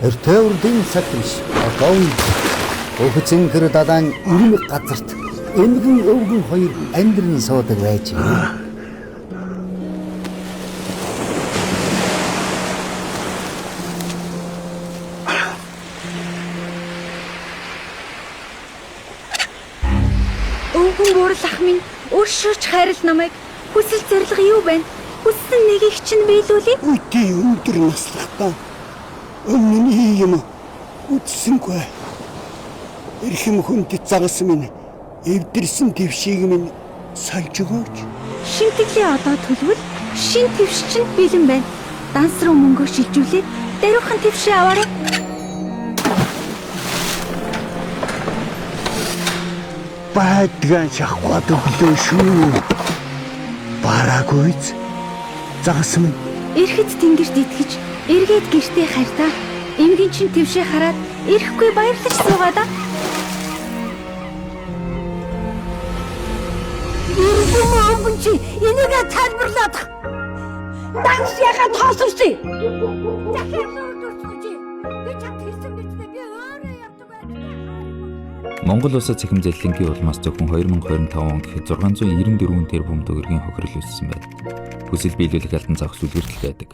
Өртөө урдын цаг биш. Одоо өвгцэн гэр далайн ирмэг газарт эмгэн өвгөн хоёр амьдран суудаг байж. Өвгөн буурал ах минь өршөж хайрал намайг хүсэл зориг юу байна? Хүссэн нэгийг чинь биелүүлээ. Үгүй өндөр наслахтаа өмнө нь юм үтсэнгүй. Эрхэм хүндэт загас минь эвдэрсэн твшийг минь сольж өгөөч. Шинтгэлийн одоо төлвөл шин твш чинь бэлэн байна. Данс руу мөнгөө шилжүүлээд даруухан твшээ аваарай. Бадган шахвад өглөө шүү. Бараагүйц загас минь Ирэхэд тэнгэрт итгэж, эргээд гэртээ харьтаа. Эмгэн чинь твшээ хараад ирэхгүй баярлаж суугаа да. Өвгөн чи энийг тайлбарлаад. Данс яхаа тоосорчий. Дахиад зурдурч. Би чамд хэлсэн биз дээ. Би өөрөө явдаг байдаг. Монгол улсад цахим зэллэнгийн улмаас зөвхөн 2025 он гэхэд 694 тэрбум төгрөгийн хохирол үүссэн байна. Хүсэл биелүүлэх албан зах сүлгэртэл байдаг.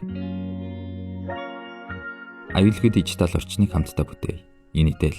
Аюулгүй дижитал орчныг хамтдаа бүтээе. Unitel